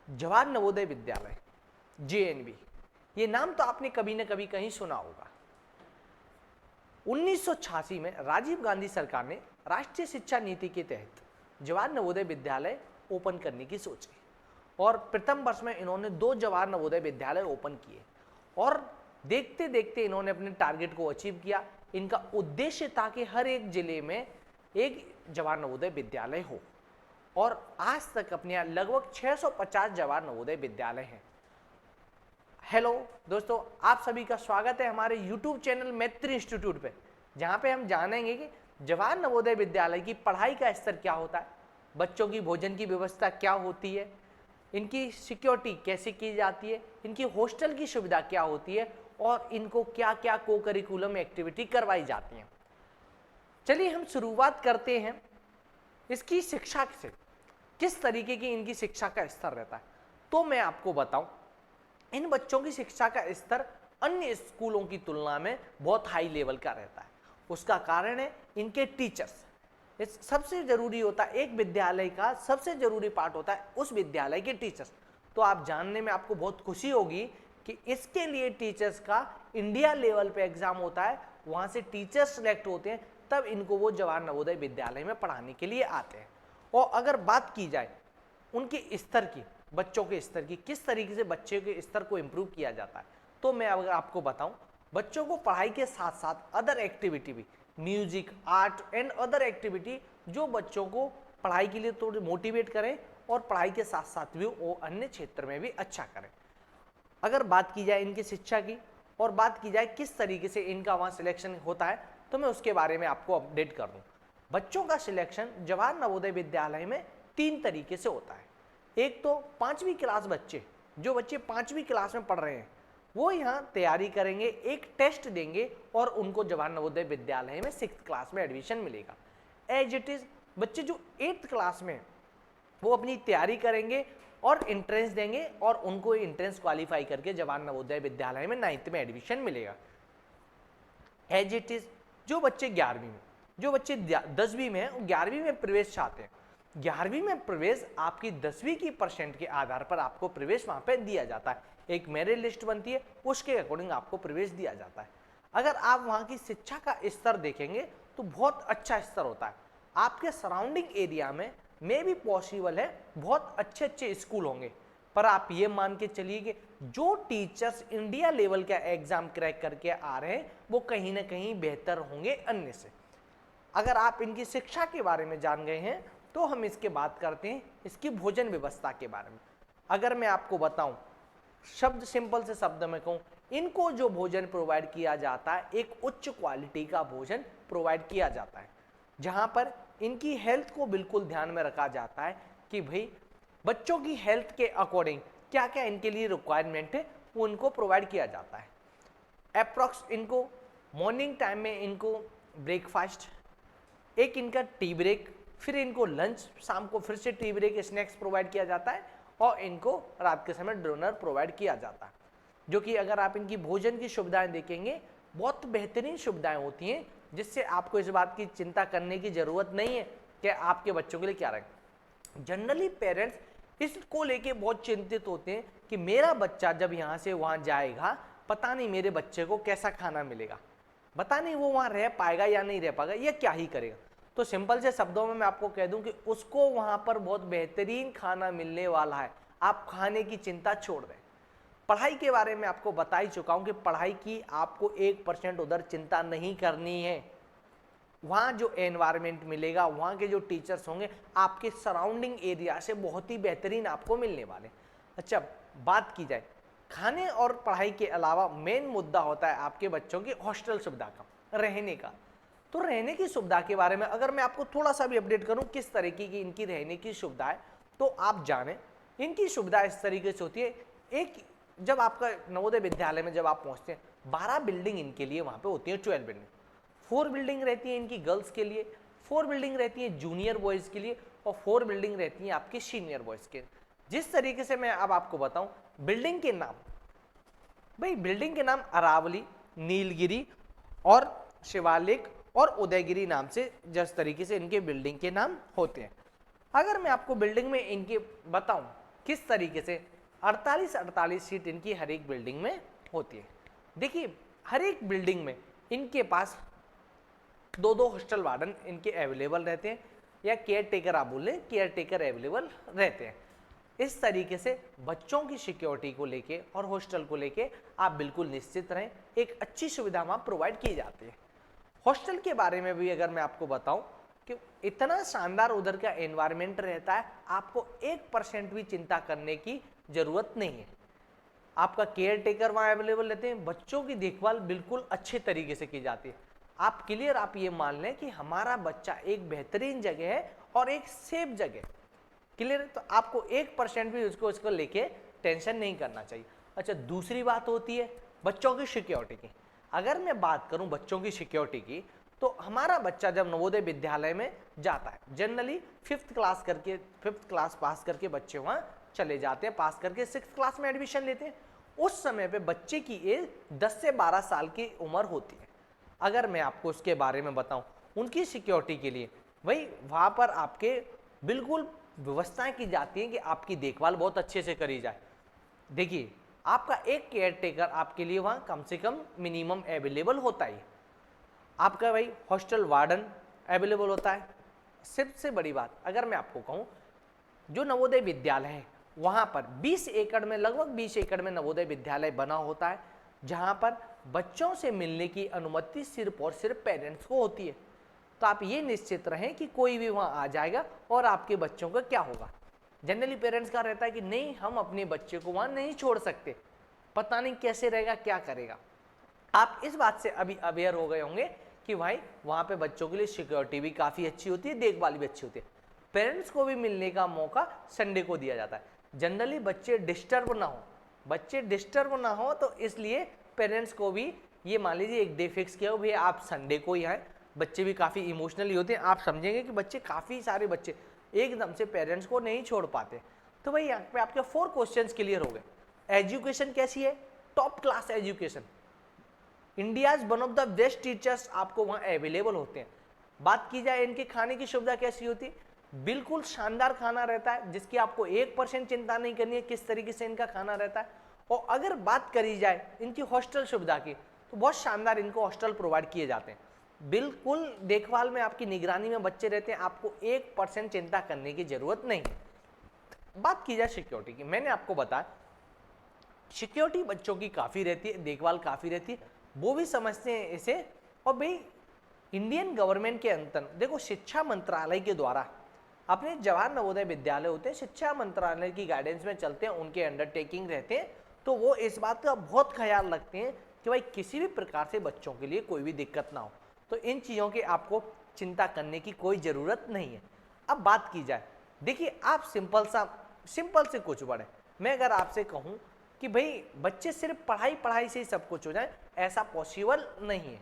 Jawahar Navodaya Vidyalaya JNV, ये नाम तो आपने कभी न कभी कहीं सुना होगा। 1986 में राजीव गांधी सरकार ने राष्ट्रीय शिक्षा नीति के तहत जवाहर नवोदय विद्यालय ओपन करने की सोची और प्रथम वर्ष में इन्होंने 2 जवाहर नवोदय विद्यालय ओपन किए और देखते देखते इन्होंने अपने टारगेट को अचीव किया। इनका उद्देश्य था कि हर एक जिले में एक जवाहर नवोदय विद्यालय हो और आज तक अपने यहाँ लगभग 650 जवाहर नवोदय विद्यालय हैं। हेलो दोस्तों, आप सभी का स्वागत है हमारे YouTube चैनल मैत्री इंस्टीट्यूट पे, जहाँ पे हम जानेंगे कि जवाहर नवोदय विद्यालय की पढ़ाई का स्तर क्या होता है, बच्चों की भोजन की व्यवस्था क्या होती है, इनकी सिक्योरिटी कैसे की जाती है, इनकी हॉस्टल की सुविधा क्या होती है और इनको क्या क्या को करिकुलम एक्टिविटी करवाई जाती हैं। चलिए हम शुरुआत करते हैं इसकी शिक्षा से, किस तरीके की इनकी शिक्षा का स्तर रहता है। तो मैं आपको बताऊं, इन बच्चों की शिक्षा का स्तर अन्य स्कूलों की तुलना में बहुत हाई लेवल का रहता है। उसका कारण है इनके टीचर्स। इस सबसे जरूरी होता है, एक विद्यालय का सबसे जरूरी पार्ट होता है उस विद्यालय के टीचर्स। तो आप जानने में आपको बहुत खुशी होगी कि इसके लिए टीचर्स का इंडिया लेवल पे एग्जाम होता है, वहां से टीचर्स सिलेक्ट होते हैं, तब इनको वो जवाहर नवोदय विद्यालय में पढ़ाने के लिए आते हैं। और अगर बात की जाए उनके स्तर की, बच्चों के स्तर की, किस तरीके से बच्चे के स्तर को इम्प्रूव किया जाता है, तो मैं अगर आपको बताऊं, बच्चों को पढ़ाई के साथ साथ अदर एक्टिविटी भी, music, art and other activity, जो बच्चों को पढ़ाई के लिए थोड़ी मोटिवेट करें और पढ़ाई के साथ साथ भी वो अन्य क्षेत्र में भी अच्छा करें। अगर बात की जाए इनकी शिक्षा की और बात की जाए किस तरीके से इनका वहाँ सिलेक्शन होता है, तो मैं उसके बारे में आपको अपडेट कर दूँ। बच्चों का सिलेक्शन जवाहर नवोदय विद्यालय में 3 तरीके से होता है। एक तो 5वीं क्लास बच्चे, जो बच्चे 5वीं क्लास में पढ़ रहे हैं, वो यहाँ तैयारी करेंगे, एक टेस्ट देंगे और उनको जवाहर नवोदय विद्यालय में 6th क्लास में एडमिशन मिलेगा। एज इट इज बच्चे जो 8th क्लास में, वो अपनी तैयारी करेंगे और एंट्रेंस देंगे और उनको एंट्रेंस क्वालिफाई करके जवाहर नवोदय विद्यालय में 9th में एडमिशन मिलेगा। एज इट इज जो बच्चे 11वीं में, जो बच्चे 10वीं में हैं, 11वीं में प्रवेश चाहते हैं, 11वीं में प्रवेश आपकी 10वीं की % के आधार पर आपको प्रवेश वहां पे दिया जाता है। एक मेरिट लिस्ट बनती है, उसके अकॉर्डिंग आपको प्रवेश दिया जाता है। अगर आप वहां की शिक्षा का स्तर देखेंगे तो बहुत अच्छा स्तर होता है। आपके सराउंडिंग एरिया में भी पॉसिबल है बहुत अच्छे अच्छे स्कूल होंगे, पर आप ये मान के चलिए कि जो टीचर्स इंडिया लेवल का एग्जाम क्रैक करके आ रहे हैं, वो कहीं ना कहीं बेहतर होंगे अन्य से। अगर आप इनकी शिक्षा के बारे में जान गए हैं तो हम इसके बात करते हैं इसकी भोजन व्यवस्था के बारे में। अगर मैं आपको बताऊं, शब्द सिंपल से शब्द में कहूं, इनको जो भोजन प्रोवाइड किया जाता है, एक उच्च क्वालिटी का भोजन प्रोवाइड किया जाता है, जहां पर इनकी हेल्थ को बिल्कुल ध्यान में रखा जाता है कि भाई बच्चों की हेल्थ के अकॉर्डिंग क्या क्या इनके लिए रिक्वायरमेंट है, वो इनको प्रोवाइड किया जाता है। अप्रॉक्स इनको मॉर्निंग टाइम में इनको ब्रेकफास्ट, एक इनका टी ब्रेक, फिर इनको लंच, शाम को फिर से टी ब्रेक, स्नैक्स प्रोवाइड किया जाता है और इनको रात के समय डिनर प्रोवाइड किया जाता है। जो कि अगर आप इनकी भोजन की सुविधाएं देखेंगे, बहुत बेहतरीन सुविधाएं होती हैं, जिससे आपको इस बात की चिंता करने की जरूरत नहीं है कि आपके बच्चों के लिए क्या रखें। जनरली पेरेंट्स इसको लेके बहुत चिंतित होते हैं कि मेरा बच्चा जब यहाँ से वहाँ जाएगा, पता नहीं मेरे बच्चे को कैसा खाना मिलेगा, पता नहीं वो वहाँ रह पाएगा या नहीं रह पाएगा, या क्या ही करेगा। तो सिंपल से शब्दों में मैं आपको कह दूं कि उसको वहां पर बहुत बेहतरीन खाना मिलने वाला है, आप खाने की चिंता छोड़ दें। पढ़ाई के बारे में आपको बता ही चुका हूं कि पढ़ाई की आपको 1% उधर चिंता नहीं करनी है। वहाँ जो एनवायरनमेंट मिलेगा, वहाँ के जो टीचर्स होंगे, आपके सराउंडिंग एरिया से बहुत ही बेहतरीन आपको मिलने वाले। अच्छा, बात की जाए खाने और पढ़ाई के अलावा मेन मुद्दा होता है आपके बच्चों की हॉस्टल सुविधा का, रहने का। तो रहने की सुविधा के बारे में अगर मैं आपको थोड़ा सा भी अपडेट करूं किस तरीके की इनकी रहने की सुविधा है, तो आप जानें इनकी सुविधा इस तरीके से होती है। एक जब आपका नवोदय विद्यालय में जब आप पहुंचते हैं, 12 बिल्डिंग इनके लिए वहां पे होती है, 12 बिल्डिंग। 4 बिल्डिंग रहती है इनकी गर्ल्स के लिए, 4 बिल्डिंग रहती है जूनियर बॉयज के लिए और 4 बिल्डिंग रहती है आपकी सीनियर बॉयज के। जिस तरीके से मैं अब आपको बताऊं बिल्डिंग के नाम, भाई बिल्डिंग के नाम अरावली, नीलगिरी और शिवालिक और उदयगिरी नाम से जिस तरीके से इनके बिल्डिंग के नाम होते हैं। अगर मैं आपको बिल्डिंग में इनके बताऊं किस तरीके से 48 सीट इनकी हर एक बिल्डिंग में होती है। देखिए हर एक बिल्डिंग में इनके पास 2 हॉस्टल वार्डन इनके अवेलेबल रहते हैं, या केयर टेकर आप बोले, केयर टेकर अवेलेबल रहते हैं। इस तरीके से बच्चों की सिक्योरिटी को लेके और हॉस्टल को लेके आप बिल्कुल निश्चित रहें, एक अच्छी सुविधा वहाँ प्रोवाइड की जाती है। हॉस्टल के बारे में भी अगर मैं आपको बताऊं कि इतना शानदार उधर का एनवायरनमेंट रहता है, आपको 1% भी चिंता करने की जरूरत नहीं है। आपका केयर टेकर वहाँ अवेलेबल रहते हैं, बच्चों की देखभाल बिल्कुल अच्छे तरीके से की जाती है। आप क्लियर आप ये मान लें कि हमारा बच्चा एक बेहतरीन जगह है और एक सेफ जगह, क्लियर। तो आपको 1% भी उसको लेके टेंशन नहीं करना चाहिए। अच्छा, दूसरी बात होती है बच्चों की सिक्योरिटी की। अगर मैं बात करूं बच्चों की सिक्योरिटी की, तो हमारा बच्चा जब नवोदय विद्यालय में जाता है, जनरली 5th क्लास पास करके बच्चे वहां चले जाते हैं, पास करके 6th क्लास में एडमिशन लेते हैं। उस समय पे बच्चे की एज 10 से 12 साल की उम्र होती है। अगर मैं आपको उसके बारे में बताऊं, उनकी सिक्योरिटी के लिए भाई वहां पर आपके बिल्कुल व्यवस्थाएं की जाती हैं कि आपकी देखभाल बहुत अच्छे से करी जाए। देखिए आपका एक केयर टेकर आपके लिए वहां कम से कम मिनिमम अवेलेबल होता है। आपका भाई हॉस्टल वार्डन अवेलेबल होता है। सबसे बड़ी बात अगर मैं आपको कहूं, जो नवोदय विद्यालय है वहां पर 20 एकड़ में, लगभग 20 एकड़ में नवोदय विद्यालय बना होता है, जहां पर बच्चों से मिलने की अनुमति सिर्फ और सिर्फ पेरेंट्स को होती है। तो आप ये निश्चित रहें कि कोई भी वहां आ जाएगा और आपके बच्चों का क्या होगा। जनरली पेरेंट्स का रहता है कि नहीं, हम अपने बच्चे को वहां नहीं छोड़ सकते, पता नहीं कैसे रहेगा, क्या करेगा। आप इस बात से अभी अवेयर हो गए होंगे कि भाई वहां पे बच्चों के लिए सिक्योरिटी भी काफी अच्छी होती है, देखभाल भी अच्छी होती है। पेरेंट्स को भी मिलने का मौका संडे को दिया जाता है। जनरली बच्चे डिस्टर्ब ना हो, तो इसलिए पेरेंट्स को भी ये मान लीजिए एक डे फिक्स किया हो, भैया आप संडे को ही आए। बच्चे भी काफ़ी इमोशनली होते हैं, आप समझेंगे कि बच्चे काफ़ी सारे बच्चे एकदम से पेरेंट्स को नहीं छोड़ पाते। तो भाई यहाँ पे आपके 4 क्वेश्चंस क्लियर हो गए। एजुकेशन कैसी है? Top class education, India's one of the best teachers आपको वहाँ अवेलेबल होते हैं। बात की जाए इनके खाने की सुविधा कैसी होती है, बिल्कुल शानदार खाना रहता है, जिसकी आपको 1% चिंता नहीं करनी है किस तरीके से इनका खाना रहता है। और अगर बात करी जाए इनकी हॉस्टल सुविधा की, तो बहुत शानदार इनको हॉस्टल प्रोवाइड किए जाते हैं। बिल्कुल देखभाल में, आपकी निगरानी में बच्चे रहते हैं, आपको 1% चिंता करने की जरूरत नहीं है। बात की जाए सिक्योरिटी की, मैंने आपको बताया सिक्योरिटी बच्चों की काफ़ी रहती है, देखभाल काफ़ी रहती है, वो भी समझते हैं इसे। और भाई इंडियन गवर्नमेंट के अंतर, देखो शिक्षा मंत्रालय के द्वारा अपने जवाहर नवोदय विद्यालय होते हैं, शिक्षा मंत्रालय की गाइडेंस में चलते हैं, उनके अंडरटेकिंग रहते हैं। तो वो इस बात का बहुत ख्याल रखते हैं कि भाई किसी भी प्रकार से बच्चों के लिए कोई भी दिक्कत ना हो। तो इन चीज़ों की आपको चिंता करने की कोई ज़रूरत नहीं है। अब बात की जाए, देखिए आप सिंपल से कुछ बढ़े, मैं अगर आपसे कहूँ कि भाई बच्चे सिर्फ पढ़ाई से ही सब कुछ हो जाए, ऐसा पॉसिबल नहीं है।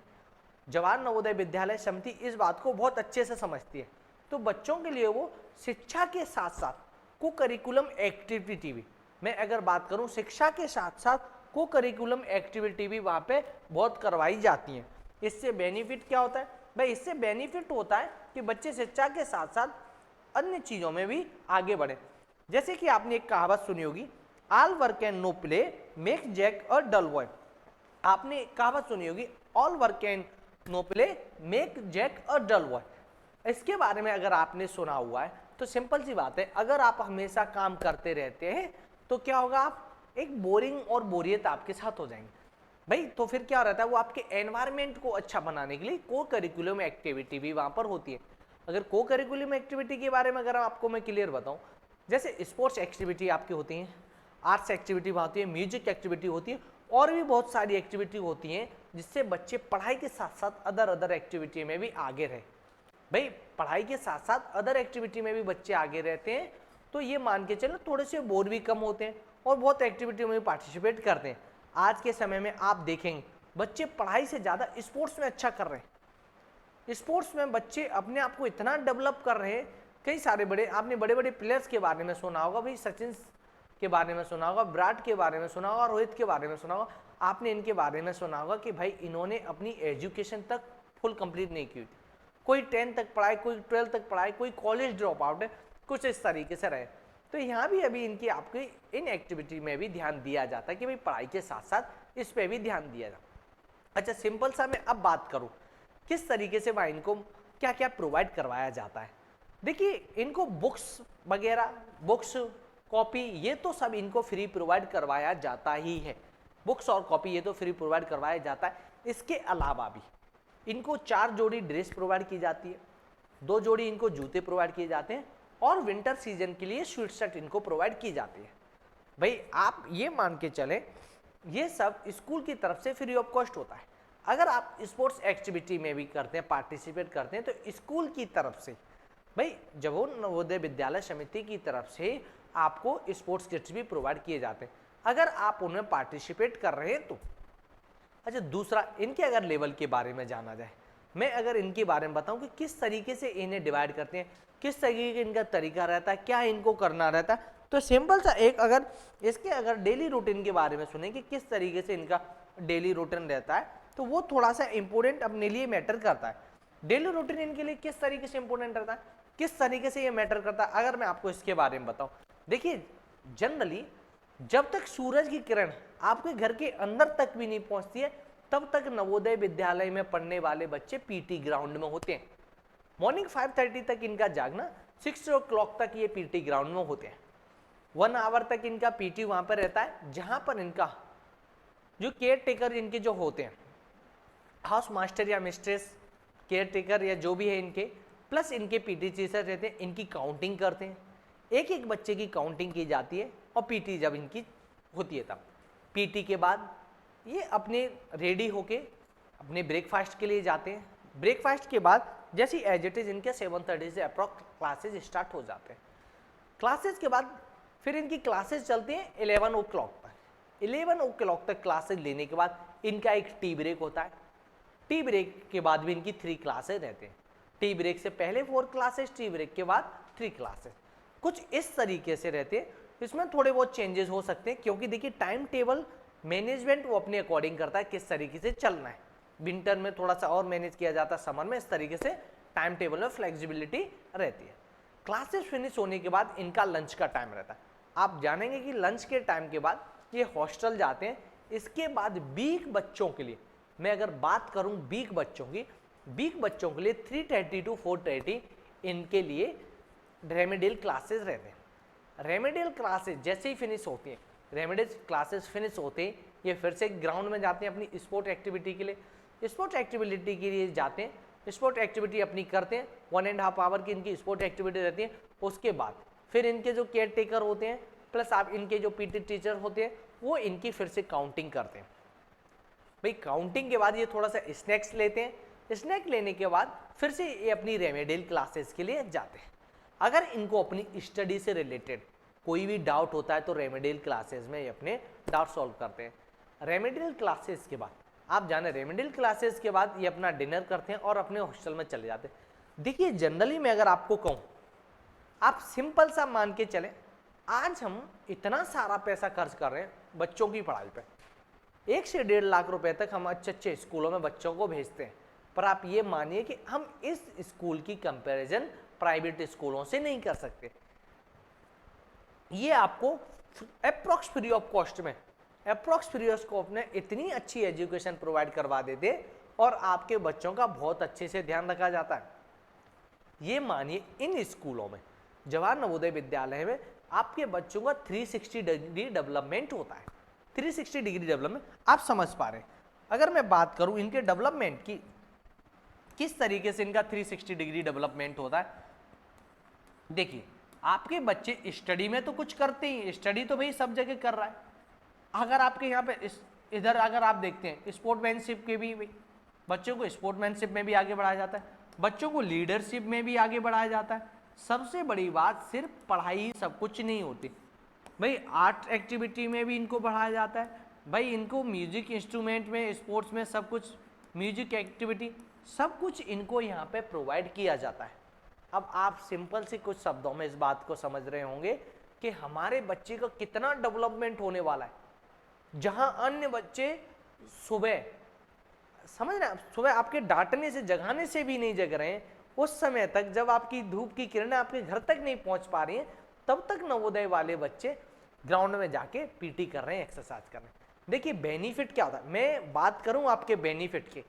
जवाहर नवोदय विद्यालय समिति इस बात को बहुत अच्छे से समझती है। तो बच्चों के लिए वो शिक्षा के साथ साथ को करिकुलम एक्टिविटी भी, मैं अगर बात करूं शिक्षा के साथ साथ को करिकुलम एक्टिविटी भी वहाँ पे बहुत करवाई जाती हैं। इससे बेनिफिट क्या होता है भाई? इससे बेनिफिट होता है कि बच्चे शिक्षा के साथ साथ अन्य चीज़ों में भी आगे बढ़े। जैसे कि आपने एक कहावत सुनी होगी, all work and no play make Jack a dull boy. आपने कहावत सुनी होगी, all work and no play make Jack a dull boy. इसके बारे में अगर आपने सुना हुआ है तो सिंपल सी बात है, अगर आप हमेशा काम करते रहते हैं तो क्या होगा, आप एक बोरिंग और बोरियत आपके साथ हो जाएंगे भाई। तो फिर क्या रहता है, वो आपके एनवायरनमेंट को अच्छा बनाने के लिए को करिकुलम एक्टिविटी भी वहाँ पर होती है। अगर को करिकुलम एक्टिविटी के बारे में अगर आपको मैं क्लियर बताऊँ, जैसे स्पोर्ट्स एक्टिविटी आपकी होती हैं, आर्ट्स एक्टिविटी होती है, म्यूजिक एक्टिविटी होती है, और भी बहुत सारी एक्टिविटी होती हैं जिससे बच्चे पढ़ाई के साथ साथ अदर एक्टिविटी में भी आगे रहे। भाई पढ़ाई के साथ साथ अदर एक्टिविटी में भी बच्चे आगे रहते हैं, तो ये मान के चलो थोड़े से बोर भी कम होते हैं और बहुत एक्टिविटी में भी पार्टिसिपेट करते हैं। आज के समय में आप देखेंगे बच्चे पढ़ाई से ज़्यादा स्पोर्ट्स में अच्छा कर रहे हैं। स्पोर्ट्स में बच्चे अपने आप को इतना डेवलप कर रहे हैं, कई सारे आपने बड़े बड़े प्लेयर्स के बारे में सुना होगा भाई, सचिन के बारे में सुना होगा, विराट के बारे में सुना होगा, रोहित के बारे में सुना होगा। आपने इनके बारे में सुना होगा कि भाई इन्होंने अपनी एजुकेशन तक फुल कंप्लीट नहीं की हुई, कोई 10th तक पढ़ाई, कोई 12th तक पढ़ाई, कोई कॉलेज ड्रॉप आउट है, कुछ इस तरीके से रहे। तो यहाँ भी अभी इनकी आपकी इन एक्टिविटी में भी ध्यान दिया जाता है कि भाई पढ़ाई के साथ साथ इस पे भी ध्यान दिया जाए। अच्छा, सिंपल सा मैं अब बात करूँ किस तरीके से वहाँ इनको क्या क्या प्रोवाइड करवाया जाता है। देखिए, इनको बुक्स वगैरह, बुक्स कॉपी ये तो सब इनको फ्री प्रोवाइड करवाया जाता ही है। बुक्स और कॉपी ये तो फ्री प्रोवाइड करवाया जाता है। इसके अलावा भी इनको 4 जोड़ी ड्रेस प्रोवाइड की जाती है, 2 जोड़ी इनको जूते प्रोवाइड किए जाते हैं और विंटर सीजन के लिए स्वेट शर्ट इनको प्रोवाइड की जाती है। भाई आप ये मान के चलें ये सब स्कूल की तरफ से फ्री ऑफ कॉस्ट होता है। अगर आप स्पोर्ट्स एक्टिविटी में भी करते हैं, पार्टिसिपेट करते हैं, तो स्कूल की तरफ से भाई जबोन नवोदय विद्यालय समिति की तरफ से आपको स्पोर्ट्स किट्स भी प्रोवाइड किए जाते हैं अगर आप उनमें पार्टिसिपेट कर रहे हैं तो। अच्छा, दूसरा इनके अगर लेवल के बारे में जाना जाए, मैं अगर इनके बारे में बताऊं कि किस तरीके से इन्हें डिवाइड करते हैं, किस तरीके का इनका तरीका रहता है, क्या इनको करना रहता है, तो सिंपल सा एक अगर इसके अगर डेली रूटीन के बारे में सुने कि किस तरीके से इनका डेली रूटीन रहता है, तो वो थोड़ा सा इंपॉर्टेंट अपने लिए मैटर करता है। डेली रूटीन इनके लिए किस तरीके से इंपॉर्टेंट रहता है, किस तरीके से ये मैटर करता है, अगर मैं आपको इसके बारे में बताऊं। देखिए, जनरली जब तक सूरज की किरण आपके घर के अंदर तक भी नहीं पहुंचती है तब तक नवोदय विद्यालय में पढ़ने वाले बच्चे पीटी ग्राउंड में होते हैं। मॉर्निंग 5:30 तक इनका जागना, 6 o'clock तक ये पीटी ग्राउंड में होते हैं। 1 आवर तक इनका पीटी वहां पर रहता है, जहां पर इनका जो केयर टेकर इनके जो होते हैं, हाउस मास्टर या मिस्ट्रेस, केयर टेकर या जो भी है इनके, प्लस इनके पीटी टीचर रहते हैं, इनकी काउंटिंग करते हैं। एक एक बच्चे की काउंटिंग की जाती है और पीटी जब इनकी होती है तब पीटी के बाद ये अपने रेडी होके अपने ब्रेकफास्ट के लिए जाते हैं। ब्रेकफास्ट के बाद जैसे एज इट इज इनके 7:30 से अप्रॉक्स क्लासेज स्टार्ट हो जाते हैं। क्लासेज के बाद फिर इनकी क्लासेज चलती हैं 11 o'clock तक। 11 o'clock तक क्लासेज लेने के बाद इनका एक टी ब्रेक होता है। टी ब्रेक के बाद भी इनकी 3 क्लासेज रहते हैं। टी ब्रेक से पहले 4 क्लासेज, टी ब्रेक के बाद 3 क्लासेज, कुछ इस तरीके से रहते हैं। इसमें थोड़े बहुत चेंजेस हो सकते हैं क्योंकि देखिए टाइम टेबल मैनेजमेंट वो अपने अकॉर्डिंग करता है किस तरीके से चलना है। विंटर में थोड़ा सा और मैनेज किया जाता है, समर में इस तरीके से टाइम टेबल में फ्लेक्सिबिलिटी रहती है। क्लासेस फिनिश होने के बाद इनका लंच का टाइम रहता है। आप जानेंगे कि लंच के टाइम के बाद ये हॉस्टल जाते हैं। इसके बाद वीक बच्चों के लिए मैं अगर बात करूं वीक बच्चों की, वीक बच्चों के लिए 3:30 to 4:30 इनके लिए रेमेडियल क्लासेस रहते हैं। रेमेडियल क्लासेस जैसे ही फिनिश होती हैं, रेमेडियल क्लासेस फिनिश होते हैं, ये फिर से ग्राउंड में जाते हैं अपनी स्पोर्ट एक्टिविटी के लिए। स्पोर्ट एक्टिविटी के लिए जाते हैं, स्पोर्ट एक्टिविटी अपनी करते हैं। 1.5 आवर की इनकी स्पोर्ट एक्टिविटी रहती है। उसके बाद फिर इनके जो केयर टेकर होते हैं प्लस आप इनके जो पीटी टीचर होते हैं वो इनकी फिर से काउंटिंग करते हैं। भाई काउंटिंग के बाद ये थोड़ा सा स्नैक्स लेते हैं। स्नैक लेने के बाद फिर से ये अपनी रेमेडियल क्लासेस के लिए जाते हैं। अगर इनको अपनी स्टडी से रिलेटेड कोई भी डाउट होता है तो रेमेडियल क्लासेस में ये अपने डाउट सॉल्व करते हैं। रेमेडियल क्लासेस के बाद आप जाने, रेमेडियल क्लासेस के बाद ये अपना डिनर करते हैं और अपने हॉस्टल में चले जाते हैं। देखिए जनरली मैं अगर आपको कहूँ, आप सिंपल सा मान के चलें, आज हम इतना सारा पैसा खर्च कर रहे हैं बच्चों की पढ़ाई पे, 1 से 1.5 लाख रुपए तक हम अच्छे अच्छे स्कूलों में बच्चों को भेजते हैं। पर आप ये मानिए कि हम इस स्कूल की कंपैरिजन प्राइवेट स्कूलों से नहीं कर सकते। ये आपको अप्रॉक्स फ्री ऑफ कॉस्ट में, अप्रॉक्स फ्री ऑफ कॉस्ट में इतनी अच्छी एजुकेशन प्रोवाइड करवा देते और आपके बच्चों का बहुत अच्छे से ध्यान रखा जाता है। ये मानिए इन स्कूलों में, जवाहर नवोदय विद्यालय में आपके बच्चों का 360 डिग्री डेवलपमेंट होता है। 360 डिग्री डेवलपमेंट आप समझ पा रहे हैं। अगर मैं बात करूं इनके डेवलपमेंट की, किस तरीके से इनका 360 डिग्री डेवलपमेंट होता है, देखिए आपके बच्चे स्टडी में तो कुछ करते ही, स्टडी तो भाई सब जगह कर रहा है। अगर आपके यहाँ पे इधर अगर आप देखते हैं स्पोर्टमैनशिप के भी बच्चों को स्पोर्टमैनशिप में भी आगे बढ़ाया जाता है, बच्चों को लीडरशिप में भी आगे बढ़ाया जाता है। सबसे बड़ी बात सिर्फ पढ़ाई ही सब कुछ नहीं होती भाई, आर्ट एक्टिविटी में भी इनको बढ़ाया जाता है भाई, इनको म्यूजिक इंस्ट्रूमेंट में, स्पोर्ट्स में सब कुछ, म्यूजिक एक्टिविटी सब कुछ इनको यहाँ पे प्रोवाइड किया जाता है। अब आप सिंपल से कुछ शब्दों में इस बात को समझ रहे होंगे कि हमारे बच्चे का कितना डेवलपमेंट होने वाला है। जहां अन्य बच्चे सुबह, समझ रहे हैं, सुबह आपके डांटने से, जगाने से भी नहीं जग रहे हैं, उस समय तक जब आपकी धूप की किरणें आपके घर तक नहीं पहुंच पा रही हैं, तब तक नवोदय वाले बच्चे ग्राउंड में जाके पीटी कर रहे हैं, एक्सरसाइज कर रहे हैं। देखिए बेनिफिट क्या होता है, मैं बात करूं आपके बेनिफिट के,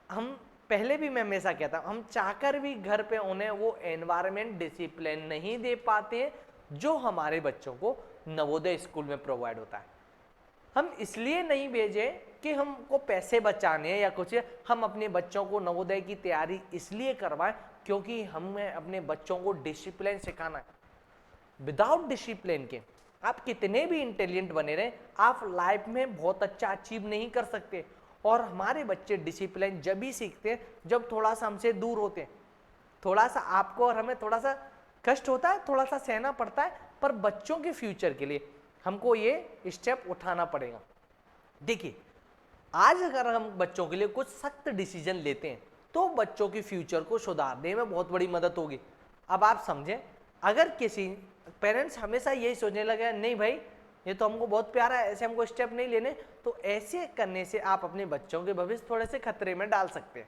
हम पहले भी मैं हमेशा कहता हूं, हम चाहकर भी घर पे उन्हें वो एनवायरमेंट डिसिप्लिन नहीं दे पाते हैं जो हमारे बच्चों को नवोदय स्कूल में प्रोवाइड होता है। हम इसलिए नहीं भेजे कि हमको पैसे बचाने हैं या कुछ, हम अपने बच्चों को नवोदय की तैयारी इसलिए करवाएं क्योंकि हमें अपने बच्चों को डिसिप्लिन सिखाना है। विदाउट डिसिप्लिन के आप कितने भी इंटेलिजेंट बने रहे, आप लाइफ में बहुत अच्छा अचीव नहीं कर सकते। और हमारे बच्चे डिसिप्लिन जब भी सीखते हैं जब थोड़ा सा हमसे दूर होते हैं, थोड़ा सा आपको और हमें थोड़ा सा कष्ट होता है, थोड़ा सा सहना पड़ता है, पर बच्चों के फ्यूचर के लिए हमको ये स्टेप उठाना पड़ेगा। देखिए आज अगर हम बच्चों के लिए कुछ सख्त डिसीजन लेते हैं तो बच्चों की फ्यूचर को सुधारने में बहुत बड़ी मदद होगी। अब आप समझें, अगर किसी पेरेंट्स हमेशा यही सोचने लगे नहीं भाई ये तो हमको बहुत प्यारा है, ऐसे हमको स्टेप नहीं लेने, तो ऐसे करने से आप अपने बच्चों के भविष्य थोड़े से खतरे में डाल सकते हैं।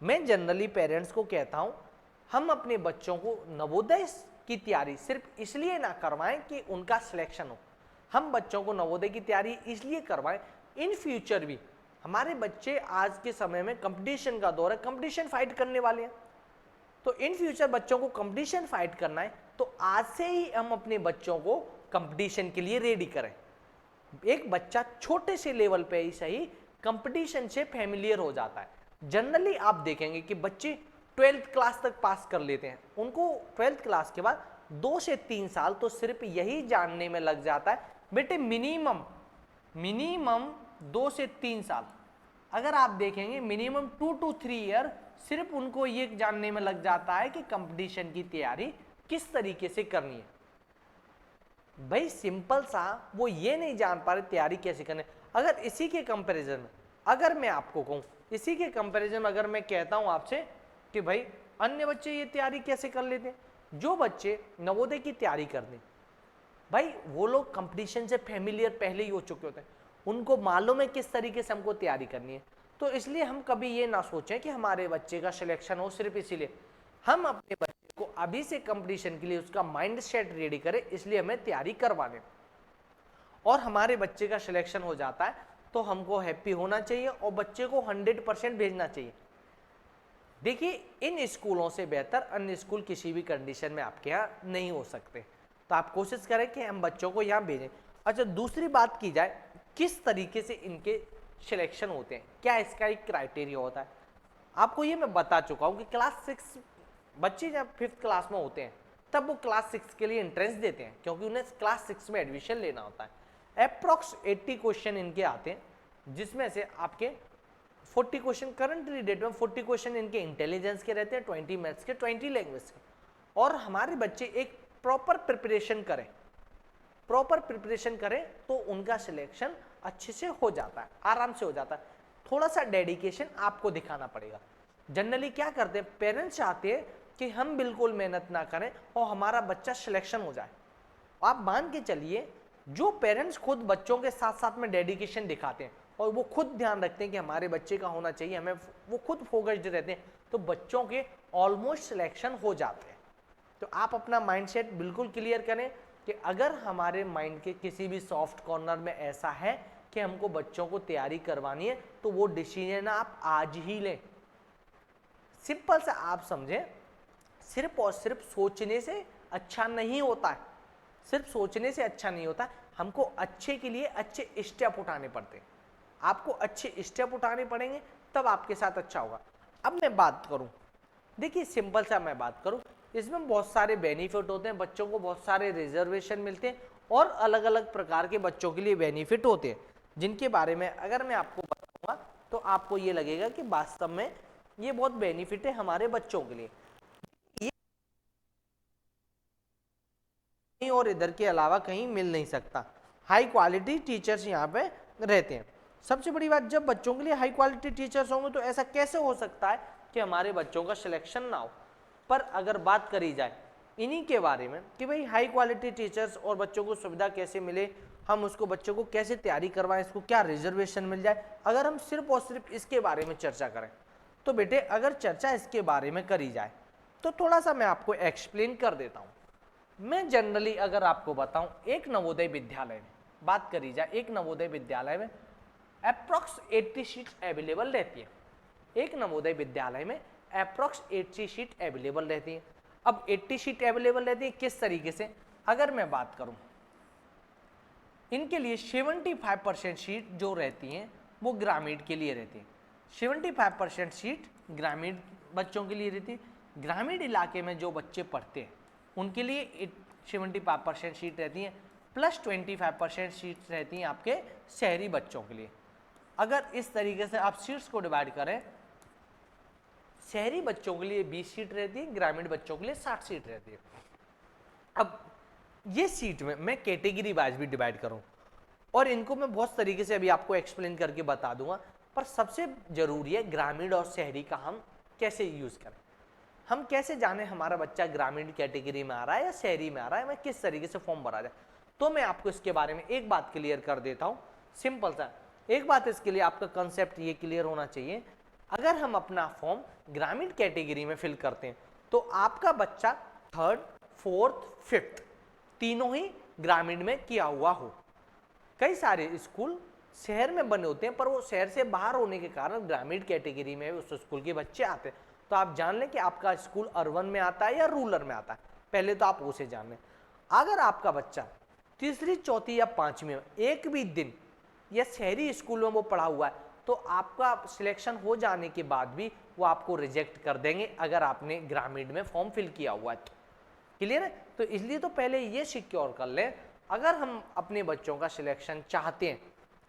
मैं जनरली पेरेंट्स को कहता हूं हम अपने बच्चों को नवोदय की तैयारी सिर्फ इसलिए ना करवाएं कि उनका सिलेक्शन हो, हम बच्चों को नवोदय की तैयारी इसलिए करवाएं इन फ्यूचर भी हमारे बच्चे आज के समय में कंपटीशन का दौर है, कंपटीशन फाइट करने वाले हैं, तो इन फ्यूचर बच्चों को कंपटीशन फाइट करना है तो आज से ही हम अपने बच्चों को कंपटीशन के लिए रेडी करें। एक बच्चा छोटे से लेवल पे ही सही कंपटीशन से फैमिलियर हो जाता है। जनरली आप देखेंगे कि बच्चे 12th क्लास तक पास कर लेते हैं, उनको 12th क्लास के बाद 2 से 3 साल तो सिर्फ यही जानने में लग जाता है बेटे, मिनिमम 2 से 3 साल, अगर आप देखेंगे मिनिमम 2 to 3 ईयर सिर्फ उनको ये जानने में लग जाता है कि कंपटीशन की तैयारी किस तरीके से करनी है। भाई सिंपल सा वो ये नहीं जान पा रहे तैयारी कैसे करनी। अगर इसी के कंपैरिजन में अगर मैं आपको कहूं, इसी के कंपैरिजन में अगर मैं कहता हूं आपसे कि भाई अन्य बच्चे ये तैयारी कैसे कर लेते हैं, जो बच्चे नवोदय की तैयारी करते हैं भाई वो लोग कंपटीशन से फैमिलियर पहले ही हो चुके होते हैं, उनको मालूम है किस तरीके से हमको तैयारी करनी है। तो इसलिए हम कभी ये ना सोचें कि हमारे बच्चे का सिलेक्शन हो सिर्फ इसीलिए, हम अपने बच्चे को अभी से कंपटीशन के लिए उसका माइंड सेट रेडी करें, इसलिए हमें तैयारी करवाने और हमारे बच्चे का सिलेक्शन हो जाता है तो हमको हैप्पी होना चाहिए और बच्चे को 100% भेजना चाहिए। देखिए इन स्कूलों से बेहतर अन्य स्कूल किसी भी कंडीशन में आपके यहाँ नहीं हो सकते, तो आप कोशिश करें कि हम बच्चों को यहाँ भेजें। अच्छा दूसरी बात की जाए किस तरीके से इनके सिलेक्शन होते हैं, क्या इसका एक क्राइटेरिया होता है, आपको ये मैं बता चुका हूँ कि क्लास 6 बच्चे जब 5th क्लास में होते हैं तब वो क्लास 6 के लिए एंट्रेंस देते हैं क्योंकि उन्हें क्लास 6 में एडमिशन लेना होता है। अप्रॉक्स 80 क्वेश्चन इनके आते हैं जिसमें से आपके 40 क्वेश्चन करंटली डेट में 40 क्वेश्चन इनके इंटेलिजेंस के रहते हैं, 20 मैथ्स के, 20 लैंग्वेज के। और हमारे बच्चे एक प्रॉपर प्रिपरेशन करें तो उनका सिलेक्शन अच्छे से हो जाता है, आराम से हो जाता है। थोड़ा सा डेडिकेशन आपको दिखाना पड़ेगा। जनरली क्या करते हैं पेरेंट्स चाहते हैं कि हम बिल्कुल मेहनत ना करें और हमारा बच्चा सिलेक्शन हो जाए। आप मान के चलिए जो पेरेंट्स खुद बच्चों के साथ साथ में डेडिकेशन दिखाते हैं और वो खुद ध्यान रखते हैं कि हमारे बच्चे का होना चाहिए, हमें वो खुद फोकस्ड रहते हैं, तो बच्चों के ऑलमोस्ट सिलेक्शन हो जाते हैं। तो आप अपना माइंडसेट बिल्कुल क्लियर करें कि अगर हमारे माइंड के किसी भी सॉफ्ट कॉर्नर में ऐसा है कि हमको बच्चों को तैयारी करवानी है तो वो डिसीजन आप आज ही लें। सिंपल सा आप समझें, सिर्फ और सिर्फ सोचने से अच्छा नहीं होता है, सिर्फ सोचने से अच्छा नहीं होता, हमको अच्छे के लिए अच्छे स्टेप उठाने पड़ते हैं। आपको अच्छे स्टेप उठाने पड़ेंगे तब आपके साथ अच्छा होगा। अब मैं बात करूं, देखिए सिंपल सा मैं बात करूं, इसमें बहुत सारे बेनिफिट होते हैं, बच्चों को बहुत सारे रिजर्वेशन मिलते हैं और अलग अलग प्रकार के बच्चों के लिए बेनिफिट होते हैं जिनके बारे में अगर मैं आपको बताऊंगा तो आपको ये लगेगा कि वास्तव में ये बहुत बेनिफिट है हमारे बच्चों के लिए। ये और इधर के अलावा कहीं मिल नहीं सकता। हाई क्वालिटी टीचर्स यहाँ पे रहते हैं। सबसे बड़ी बात, जब बच्चों के लिए हाई क्वालिटी टीचर्स होंगे तो ऐसा कैसे हो सकता है कि हमारे बच्चों का सिलेक्शन ना हो। पर अगर बात करी जाए इन्हीं के बारे में कि भाई हाई क्वालिटी टीचर्स और बच्चों को सुविधा कैसे मिले, हम उसको बच्चों को कैसे तैयारी करवाएं, इसको क्या रिजर्वेशन मिल जाए, अगर हम सिर्फ और सिर्फ इसके बारे में चर्चा करें तो बेटे अगर चर्चा इसके बारे में करी जाए तो थोड़ा सा मैं आपको एक्सप्लेन कर देता हूँ। मैं जनरली अगर आपको बताऊं, एक नवोदय विद्यालय में बात करी जाए, एक नवोदय विद्यालय में अप्रॉक्स 80 सीट्स अवेलेबल रहती है। एक नवोदय विद्यालय में अप्रॉक्स 80 सीट अवेलेबल रहती है। अब 80 सीट अवेलेबल रहती है किस तरीके से, अगर मैं बात करूं, इनके लिए 75% सीट जो रहती हैं वो ग्रामीण के लिए रहती है। 75% सीट ग्रामीण बच्चों के लिए रहती है। ग्रामीण इलाके में जो बच्चे पढ़ते हैं उनके लिए 75% सीट रहती हैं, प्लस 25% सीट रहती हैं आपके शहरी बच्चों के लिए। अगर इस तरीके से आप सीट्स को डिवाइड करें, शहरी बच्चों के लिए 20 सीट रहती है, ग्रामीण बच्चों के लिए 60 सीट रहती है। अब ये सीट में मैं कैटेगरी वाइज भी डिवाइड करूं और इनको मैं बहुत तरीके से अभी आपको एक्सप्लेन करके बता दूंगा, पर सबसे जरूरी है ग्रामीण और शहरी का हम कैसे यूज करें, हम कैसे जाने हमारा बच्चा ग्रामीण कैटेगरी में आ रहा है या शहरी में आ रहा है, मैं किस तरीके से फॉर्म भरा जाए। तो मैं आपको इसके बारे में एक बात क्लियर कर देता हूं, सिंपल सा एक बात, इसके लिए आपका कंसेप्ट ये क्लियर होना चाहिए। अगर हम अपना फॉर्म ग्रामीण कैटेगरी में फिल करते हैं तो आपका बच्चा 3rd, 4th, 5th तीनों ही ग्रामीण में किया हुआ हो। कई सारे स्कूल शहर में बने होते हैं पर वो शहर से बाहर होने के कारण ग्रामीण कैटेगरी में उस स्कूल के बच्चे आते हैं। तो आप जान लें कि आपका स्कूल अर्बन में आता है या रूरल में आता है, पहले तो आप उसे जान लें। अगर आपका बच्चा तीसरी, चौथी या 5वीं में एक भी दिन या शहरी स्कूल में वो पढ़ा हुआ है तो आपका सिलेक्शन हो जाने के बाद भी वो आपको रिजेक्ट कर देंगे अगर आपने ग्रामीण में फॉर्म फिल किया हुआ है तो। क्लियर है? तो इसलिए तो पहले ये सिक्योर कर लें, अगर हम अपने बच्चों का सिलेक्शन चाहते हैं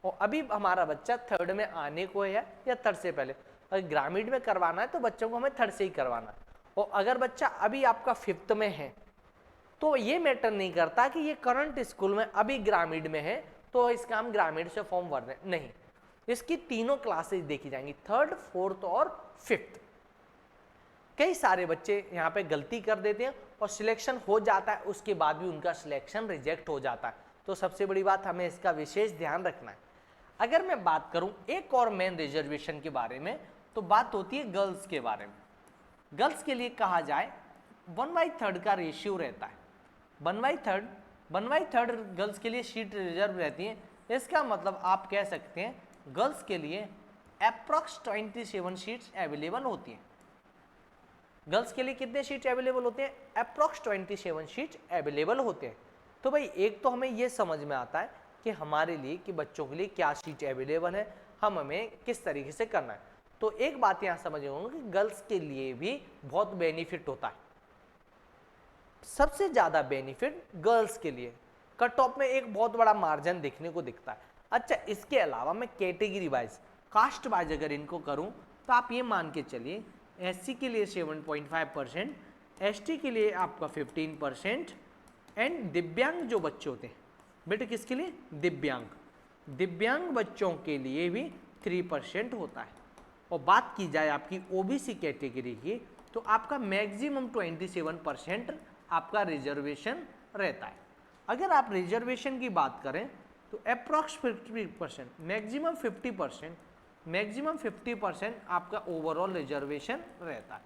और अभी हमारा बच्चा 3rd में आने को है या 3rd से पहले, अगर ग्रामीण में करवाना है तो बच्चों को हमें 3rd से ही करवाना है। और अगर बच्चा अभी आपका 5th में है तो ये मैटर नहीं करता कि ये करंट स्कूल में अभी ग्रामीण में है तो इसका हम ग्रामीण से फॉर्म भर दें, नहीं, इसकी तीनों क्लासेस देखी जाएंगी, 3rd, 4th और 5th। कई सारे बच्चे यहाँ पे गलती कर देते हैं और सिलेक्शन हो जाता है, उसके बाद भी उनका सिलेक्शन रिजेक्ट हो जाता है। तो सबसे बड़ी बात हमें इसका विशेष ध्यान रखना है। अगर मैं बात करूं एक और मेन रिजर्वेशन के बारे में तो बात होती है गर्ल्स के बारे में। गर्ल्स के लिए कहा जाए 1/3 का रेशियो रहता है, 1/3 गर्ल्स के लिए सीट रिजर्व रहती है। इसका मतलब आप कह सकते हैं गर्ल्स के लिए अप्रॉक्स 27 सीट्स अवेलेबल होती हैं। गर्ल्स के लिए कितने सीट अवेलेबल होते हैं? अप्रॉक्स 27 सीट अवेलेबल होते हैं। तो भाई एक तो हमें ये समझ में आता है कि हमारे लिए कि बच्चों के लिए क्या सीट अवेलेबल है, हमें किस तरीके से करना है। तो एक बात यहाँ समझ होंगे कि गर्ल्स के लिए भी बहुत बेनिफिट होता है, सबसे ज़्यादा बेनिफिट गर्ल्स के लिए। कट ऑफ में एक बहुत बड़ा मार्जिन देखने को दिखता है। अच्छा, इसके अलावा मैं कैटेगरी वाइज, कास्ट वाइज अगर इनको करूं तो आप ये मान के चलिए एससी के लिए 7.5%, एसटी के लिए आपका 15% एंड दिव्यांग जो बच्चे होते हैं, बेटे किसके लिए? दिव्यांग बच्चों के लिए भी 3% होता है। और बात की जाए आपकी ओबीसी कैटेगरी की तो आपका मैक्सिमम 27% आपका रिजर्वेशन रहता है। अगर आप रिजर्वेशन की बात करें तो अप्रॉक्स 50%, मैक्सिमम 50% आपका ओवरऑल रिजर्वेशन रहता है।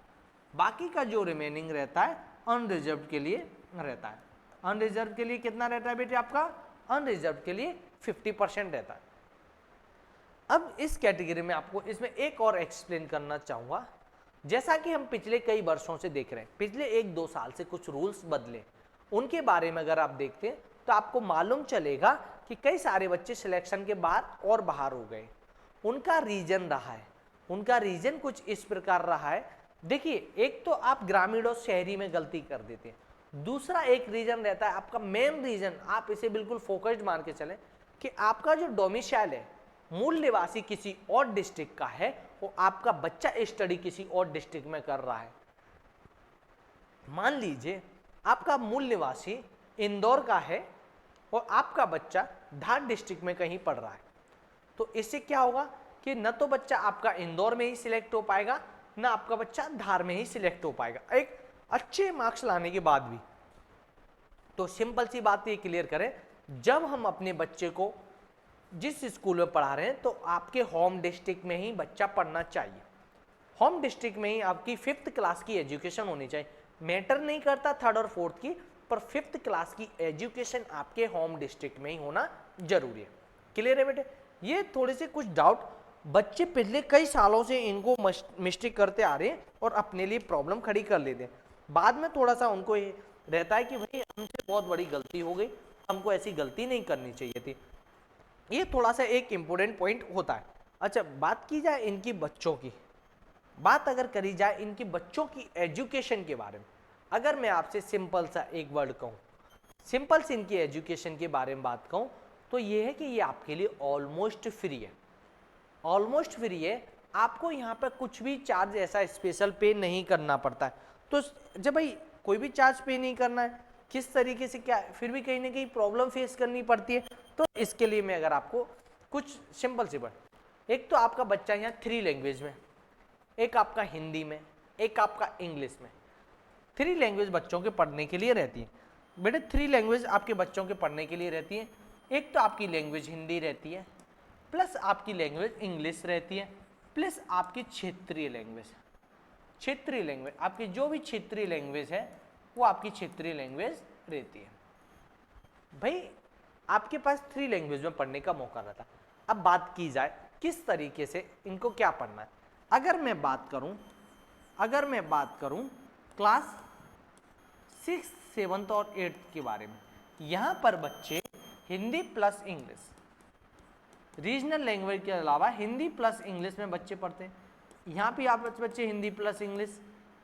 बाकी का जो रिमेनिंग रहता है अनरिजर्व के लिए रहता है। अनरिजर्व के लिए कितना रहता है बेटे आपका? अनरिजर्व के लिए 50% रहता है। अब इस कैटेगरी में आपको इसमें एक और एक्सप्लेन करना चाहूँगा। जैसा कि हम पिछले कई वर्षों से देख रहे हैं, पिछले 1-2 साल से कुछ रूल्स बदले, उनके बारे में अगर आप देखते हैं तो आपको मालूम चलेगा कि कई सारे बच्चे सिलेक्शन के बाद और बाहर हो गए। उनका रीजन रहा है, उनका रीजन कुछ इस प्रकार रहा है। देखिए, एक तो आप ग्रामीण और शहरी में गलती कर देते हैं, दूसरा एक रीजन रहता है आपका मेन रीजन, आप इसे बिल्कुल फोकस्ड मान के चलें कि आपका जो डोमिसाइल है, मूल निवासी किसी और डिस्ट्रिक्ट का है और आपका बच्चा स्टडी किसी और डिस्ट्रिक्ट में कर रहा है। मान लीजिए आपका मूल निवासी इंदौर का है और आपका बच्चा धार डिस्ट्रिक्ट में कहीं पढ़ रहा है, तो इससे क्या होगा कि न तो बच्चा आपका इंदौर में ही सिलेक्ट हो पाएगा, न आपका बच्चा धार में ही सिलेक्ट हो पाएगा एक अच्छे मार्क्स लाने के बाद भी। तो सिंपल सी बात ये क्लियर करें, जब हम अपने बच्चे को जिस स्कूल में पढ़ा रहे हैं तो आपके होम डिस्ट्रिक्ट में ही बच्चा पढ़ना चाहिए। होम डिस्ट्रिक्ट में ही आपकी 5th क्लास की एजुकेशन होनी चाहिए। मैटर नहीं करता 3rd और 4th की, पर 5th क्लास की एजुकेशन आपके होम डिस्ट्रिक्ट में ही होना जरूरी है। क्लियर है बेटे? ये थोड़े से कुछ डाउट बच्चे पिछले कई सालों से इनको मिस्टेक करते आ रहे हैं और अपने लिए प्रॉब्लम खड़ी कर लेते हैं। बाद में थोड़ा सा उनको ये रहता है कि भाई हमसे बहुत बड़ी गलती हो गई, हमको ऐसी गलती नहीं करनी चाहिए थी। ये थोड़ा सा एक इम्पोर्टेंट पॉइंट होता है। अच्छा, बात की जाए इनकी बच्चों की, बात अगर करी जाए इनकी बच्चों की एजुकेशन के बारे में, अगर मैं आपसे सिंपल सा एक वर्ड कहूँ, सिंपल से इनकी एजुकेशन के बारे में बात कहूँ तो ये है कि ये आपके लिए ऑलमोस्ट फ्री है। ऑलमोस्ट फ्री है, आपको यहाँ पर कुछ भी चार्ज ऐसा स्पेशल पे नहीं करना पड़ता है। तो जब भाई कोई भी चार्ज पे नहीं करना है, किस तरीके से क्या फिर भी कहीं ना कहीं प्रॉब्लम फेस करनी पड़ती है। तो इसके लिए मैं अगर आपको कुछ सिंपल सी बात, एक तो आपका बच्चा यहाँ 3 लैंग्वेज में, एक आपका हिंदी में, एक आपका इंग्लिश में, 3 लैंग्वेज बच्चों के पढ़ने के लिए रहती है। बेटे 3 लैंग्वेज आपके बच्चों के पढ़ने के लिए रहती है। एक तो आपकी लैंग्वेज हिंदी रहती है, प्लस आपकी लैंग्वेज इंग्लिश रहती है, प्लस आपकी क्षेत्रीय लैंग्वेज। क्षेत्रीय लैंग्वेज आपकी जो भी क्षेत्रीय लैंग्वेज है वो आपकी क्षेत्रीय लैंग्वेज रहती है। भाई आपके पास 3 लैंग्वेज में पढ़ने का मौका रहता है। अब बात की जाए किस तरीके से इनको क्या पढ़ना है। अगर मैं बात करूं क्लास 6, 7 और 8 के बारे में, यहां पर बच्चे Hindi plus English, regional language के अलावा हिंदी प्लस इंग्लिश में बच्चे पढ़ते हैं। यहाँ पे आप बच्चे हिंदी प्लस इंग्लिश,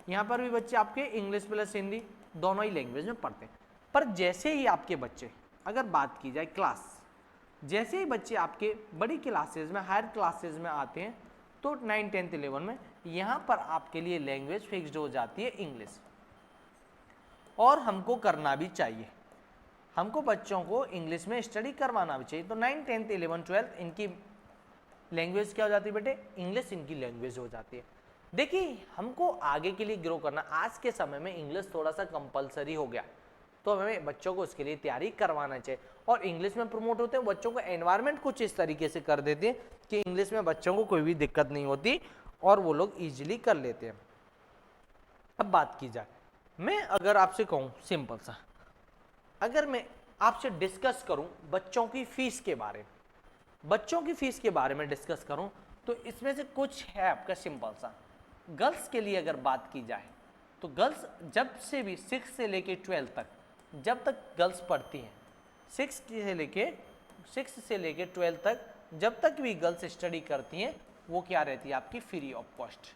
यहाँ पर भी बच्चे आपके इंग्लिश प्लस हिंदी दोनों ही लैंग्वेज में पढ़ते हैं। पर जैसे ही आपके बच्चे, अगर बात की जाए क्लास, जैसे ही बच्चे आपके बड़ी क्लासेज में, हायर क्लासेज में आते हैं तो 9, 10, 11 में यहाँ पर आपके लिए लैंग्वेज फिक्स्ड हो जाती है इंग्लिश। और हमको करना भी चाहिए, हमको बच्चों को इंग्लिश में स्टडी करवाना भी चाहिए। तो 9, 10, 11, 12 इनकी लैंग्वेज क्या हो जाती है बेटे? इंग्लिश इनकी लैंग्वेज हो जाती है। देखिए हमको आगे के लिए ग्रो करना, आज के समय में इंग्लिश थोड़ा सा कंपलसरी हो गया, तो हमें बच्चों को उसके लिए तैयारी करवाना चाहिए। और इंग्लिश में प्रमोट होते हैं बच्चों को, एनवायरनमेंट कुछ इस तरीके से कर देते हैं कि इंग्लिश में बच्चों को कोई भी दिक्कत नहीं होती और वो लोग ईजिली कर लेते हैं। अब बात की जाए, मैं अगर आपसे कहूँ सिंपल सा, अगर मैं आपसे डिस्कस करूं बच्चों की फीस के बारे में, बच्चों की फीस के बारे में डिस्कस करूं तो इसमें से कुछ है आपका सिंपल सा। गर्ल्स के लिए अगर बात की जाए तो गर्ल्स जब से भी 6 से लेके 12 तक, जब तक गर्ल्स पढ़ती हैं, 6 से लेके 12 तक, जब तक भी गर्ल्स स्टडी करती हैं वो क्या रहती है आपकी? Free of cost.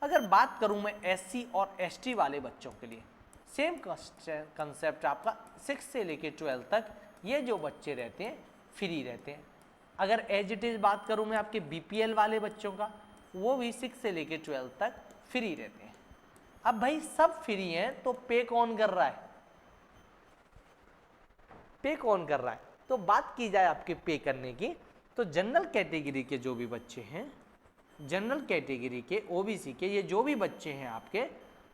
अगर बात करूं मैं SC और ST वाले बच्चों के लिए, सेम कंसेप्ट आपका 6 से लेके 12 तक ये जो बच्चे रहते हैं फ्री रहते हैं। अगर एज इट इज बात करूं मैं आपके BPL वाले बच्चों का, वो भी 6 से लेके 12 तक फ्री रहते हैं। अब भाई सब फ्री हैं तो पे कौन कर रहा है? पे कौन कर रहा है? तो बात की जाए आपके पे करने की, तो जनरल कैटेगरी के जो भी बच्चे हैं, जनरल कैटेगरी के, OBC के, ये जो भी बच्चे हैं आपके,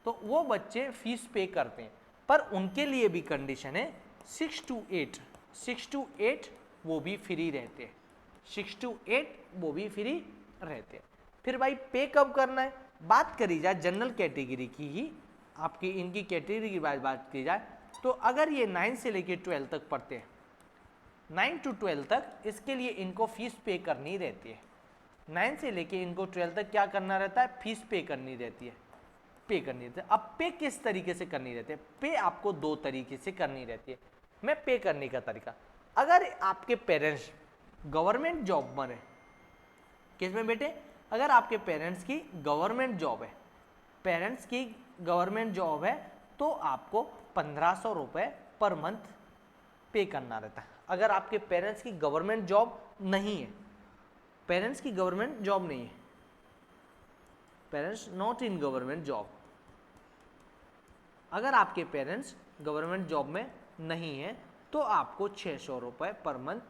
तो वो बच्चे फीस पे करते हैं। पर उनके लिए भी कंडीशन है 6 to 8 वो भी फ्री रहते हैं, 6 to 8 वो भी फ्री रहते हैं। फिर भाई पे कब करना है? बात करी जाए जनरल कैटेगरी की ही, आपकी इनकी कैटेगरी की बात की जाए तो अगर ये 9 से लेके 12 तक पढ़ते हैं, 9 to 12 तक, इसके लिए इनको फीस पे करनी रहती है। 9 से लेके इनको 12 तक क्या करना रहता है? फीस पे करनी रहती है, पे करनी रहती है। अब पे किस तरीके से करनी रहती है? पे आपको 2 तरीके से करनी रहती है। मैं पे करने का तरीका, अगर आपके पेरेंट्स गवर्नमेंट जॉब में है, किसमें बेटे? अगर आपके पेरेंट्स की गवर्नमेंट जॉब है, पेरेंट्स की गवर्नमेंट जॉब है तो आपको 1500 रुपये पर मंथ पे करना रहता है। अगर आपके पेरेंट्स की गवर्नमेंट जॉब नहीं है, पेरेंट्स की गवर्नमेंट जॉब नहीं है, parents not in government job, अगर आपके पेरेंट्स गवर्नमेंट जॉब में नहीं है तो आपको 600 रुपये पर मंथ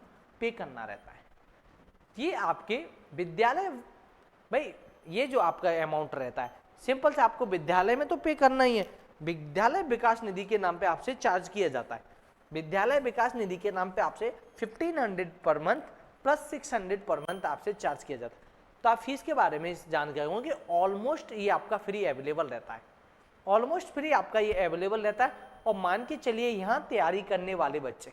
पे करना रहता है। ये आपके विद्यालय, भाई ये जो आपका अमाउंट रहता है सिंपल से आपको विद्यालय में तो पे करना ही है, विद्यालय विकास निधि के नाम पे आपसे चार्ज किया जाता है। विद्यालय विकास निधि के नाम पे आपसे 1500 per month plus 600 per month आपसे चार्ज किया जाता है। तो आप फीस के बारे में जानकारी होंगे, ऑलमोस्ट ये आपका फ्री अवेलेबल रहता है, ऑलमोस्ट फ्री आपका ये अवेलेबल रहता है। और मान के चलिए यहाँ तैयारी करने वाले बच्चे,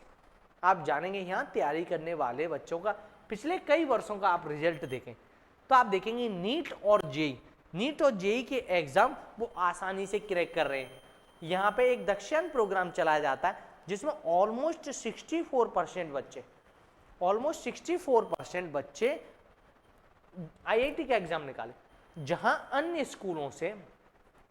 आप जानेंगे यहाँ तैयारी करने वाले बच्चों का पिछले कई वर्षों का आप रिजल्ट देखें तो आप देखेंगे नीट और जेई के एग्जाम वो आसानी से क्रैक कर रहे हैं। यहाँ पे एक दक्षिण प्रोग्राम चलाया जाता है जिसमें ऑलमोस्ट 64% बच्चे आईआईटी का एग्जाम निकाले, जहां अन्य स्कूलों से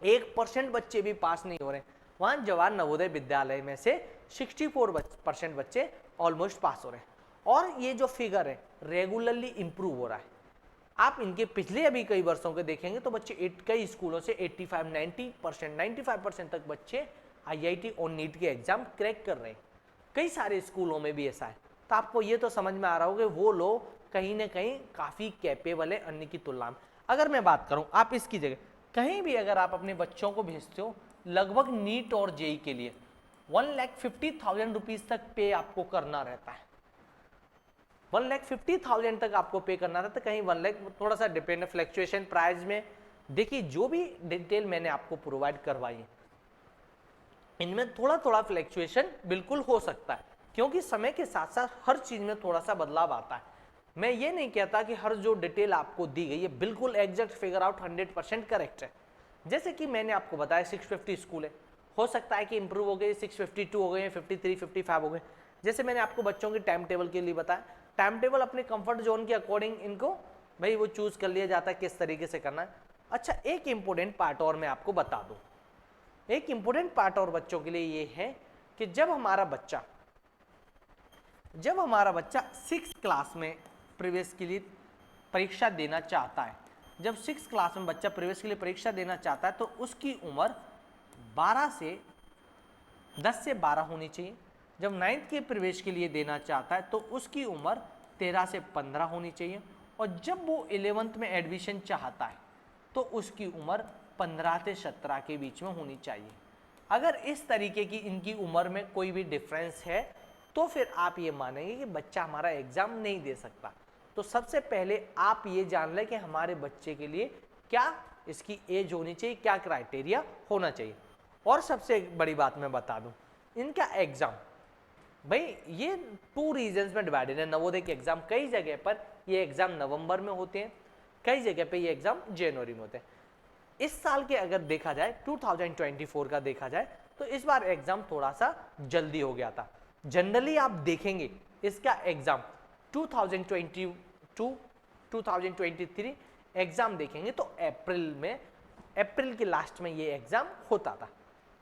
1% बच्चे भी पास नहीं हो रहे, वहां जवाहर नवोदय विद्यालय में से 64% बच्चे ऑलमोस्ट पास हो रहे हैं। और ये जो फिगर है रेगुलरली इंप्रूव हो रहा है। आप इनके पिछले अभी कई वर्षों के देखेंगे तो बच्चे कई स्कूलों से 95% तक बच्चे आईआईटी और नीट के एग्जाम क्रैक कर रहे हैं। कई सारे स्कूलों में भी ऐसा है। तो आपको ये तो समझ में आ रहा होगा वो लोग कहीं ना कहीं काफ़ी कैपेबल है अन्य की तुलना में। अगर मैं बात करूं, आप इसकी जगह कहीं भी अगर आप अपने बच्चों को भेजते हो लगभग नीट और जेई के लिए 1,50,000 रुपीज़ तक पे आपको करना रहता है। 1,50,000 तक आपको पे करना रहता है। कहीं 1 लाख थोड़ा सा डिपेंड है फ्लैक्चुएशन प्राइस में। देखिए जो भी डिटेल मैंने आपको प्रोवाइड करवाई है इनमें थोड़ा थोड़ा फ्लैक्चुएशन बिल्कुल हो सकता है, क्योंकि समय के साथ साथ हर चीज़ में थोड़ा सा बदलाव आता है। मैं ये नहीं कहता कि हर जो डिटेल आपको दी गई है बिल्कुल एग्जैक्ट फिगर आउट 100% करेक्ट है। जैसे कि मैंने आपको बताया 650 स्कूल है, हो सकता है कि इंप्रूव हो गए 652 हो गए, 53, 55 हो गए। जैसे मैंने आपको बच्चों के टाइम टेबल के लिए बताया, टाइम टेबल अपने कंफर्ट जोन के अकॉर्डिंग इनको भाई वो चूज कर लिया जाता है किस तरीके से करना है। अच्छा, एक इंपॉर्टेंट पार्ट और मैं आपको बता दूं। एक इंपॉर्टेंट पार्ट और बच्चों के लिए ये है कि जब हमारा बच्चा 6 क्लास में प्रवेश के लिए परीक्षा देना चाहता है, जब 6 क्लास में बच्चा प्रवेश के लिए परीक्षा देना चाहता है तो उसकी उम्र 10 से 12 होनी चाहिए। जब 9th के प्रवेश के लिए देना चाहता है तो उसकी उम्र 13 से 15 होनी चाहिए। और जब वो 11th में एडमिशन चाहता है तो उसकी उम्र 15 से 17 के बीच में होनी चाहिए। अगर इस तरीके की इनकी उम्र में कोई भी डिफरेंस है तो फिर आप ये मानेंगे कि बच्चा हमारा एग्जाम नहीं दे सकता। तो सबसे पहले आप ये जान लें कि हमारे बच्चे के लिए क्या इसकी एज होनी चाहिए, क्या क्राइटेरिया होना चाहिए। और सबसे बड़ी बात मैं बता दूं, इनका एग्जाम भाई ये 2 रीजन्स में डिवाइडेड है। नवोदय के एग्जाम कई जगह पर ये एग्जाम नवंबर में होते हैं, कई जगह पे ये एग्जाम जनवरी में होते हैं। इस साल के अगर देखा जाए 2024 का देखा जाए तो इस बार एग्जाम थोड़ा सा जल्दी हो गया था। जनरली आप देखेंगे इसका एग्जाम 2022 2023 एग्जाम देखेंगे तो अप्रैल के लास्ट में ये एग्जाम होता था।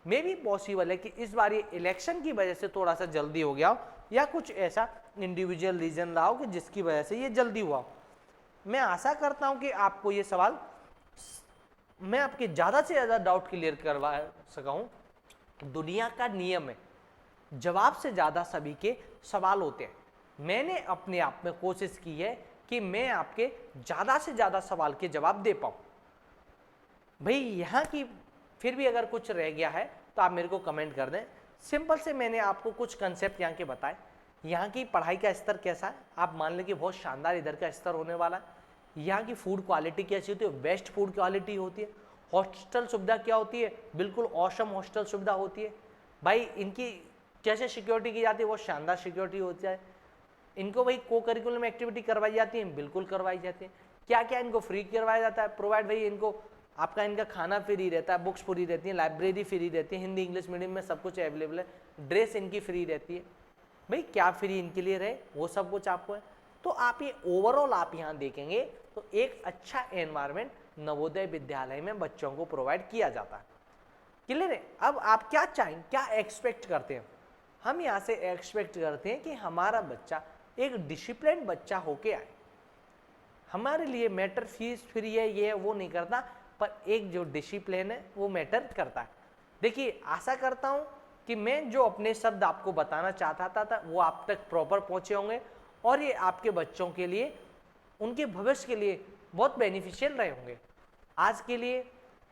मे भी पॉसिबल है कि इस बार ये इलेक्शन की वजह से थोड़ा सा जल्दी हो गया हो या कुछ ऐसा इंडिविजुअल रीजन रहा हो कि जिसकी वजह से ये जल्दी हुआ हो। मैं आशा करता हूं कि आपको ये सवाल मैं आपके ज़्यादा से ज़्यादा डाउट क्लियर करवा सका हूं। दुनिया का नियम है, जवाब से ज़्यादा सभी के सवाल होते हैं। मैंने अपने आप में कोशिश की है कि मैं आपके ज़्यादा से ज़्यादा सवाल के जवाब दे पाऊँ। भाई यहाँ की फिर भी अगर कुछ रह गया है तो आप मेरे को कमेंट कर दें। सिंपल से मैंने आपको कुछ कंसेप्ट यहाँ के बताए। यहाँ की पढ़ाई का स्तर कैसा है, आप मान लें कि बहुत शानदार इधर का स्तर होने वाला है। यहाँ की फूड क्वालिटी कैसी होती है, बेस्ट फूड क्वालिटी होती है। हॉस्टल सुविधा क्या होती है, बिल्कुल ऑसम हॉस्टल सुविधा होती है। भाई इनकी कैसे सिक्योरिटी की जाती है, बहुत शानदार सिक्योरिटी होती है। इनको भाई को करिकुलम एक्टिविटी करवाई जाती है, बिल्कुल करवाई जाती है। क्या क्या इनको फ्री करवाया जाता है, प्रोवाइड भाई इनको आपका इनका खाना फ्री रहता है, बुक्स फ्री रहती है, लाइब्रेरी फ्री रहती है, हिंदी इंग्लिश मीडियम में सब कुछ अवेलेबल है, ड्रेस इनकी फ्री रहती है। भाई क्या फ्री इनके लिए रहे वो सब कुछ आपको है। तो आप ये ओवरऑल आप यहाँ देखेंगे तो एक अच्छा एनवायरनमेंट नवोदय विद्यालय में बच्चों को प्रोवाइड किया जाता है। क्लियर है। अब आप क्या चाहें, क्या एक्सपेक्ट करते हैं, हम यहाँ से एक्सपेक्ट करते हैं कि हमारा बच्चा एक डिसिप्लिन बच्चा होके आए। हमारे लिए मैटर फीस फ्री है ये वो नहीं करता, पर एक जो डिसिप्लिन है वो मैटर करता है। देखिए आशा करता हूँ कि मैं जो अपने शब्द आपको बताना चाहता था वो आप तक प्रॉपर पहुँचे होंगे और ये आपके बच्चों के लिए उनके भविष्य के लिए बहुत बेनिफिशियल रहे होंगे। आज के लिए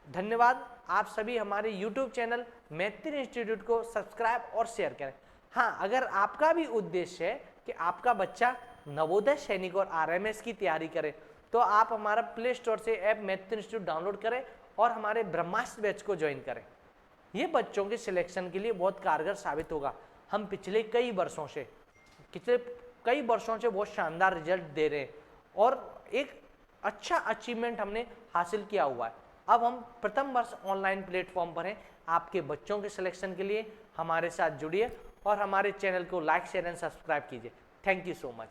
धन्यवाद। आप सभी हमारे YouTube चैनल मैत्री इंस्टीट्यूट को सब्सक्राइब और शेयर करें। हाँ, अगर आपका भी उद्देश्य है कि आपका बच्चा नवोदय सैनिक और RMS की तैयारी करे तो आप हमारा प्ले स्टोर से ऐप मैत्री इंस्टीट्यूट डाउनलोड करें और हमारे ब्रह्मास्त्र बैच को ज्वाइन करें। ये बच्चों के सिलेक्शन के लिए बहुत कारगर साबित होगा। हम पिछले कई वर्षों से बहुत शानदार रिजल्ट दे रहे हैं और एक अच्छा अचीवमेंट हमने हासिल किया हुआ है। अब हम प्रथम वर्ष ऑनलाइन प्लेटफॉर्म पर हैं। आपके बच्चों के सिलेक्शन के लिए हमारे साथ जुड़िए और हमारे चैनल को लाइक शेयर एंड सब्सक्राइब कीजिए। Thank you so much.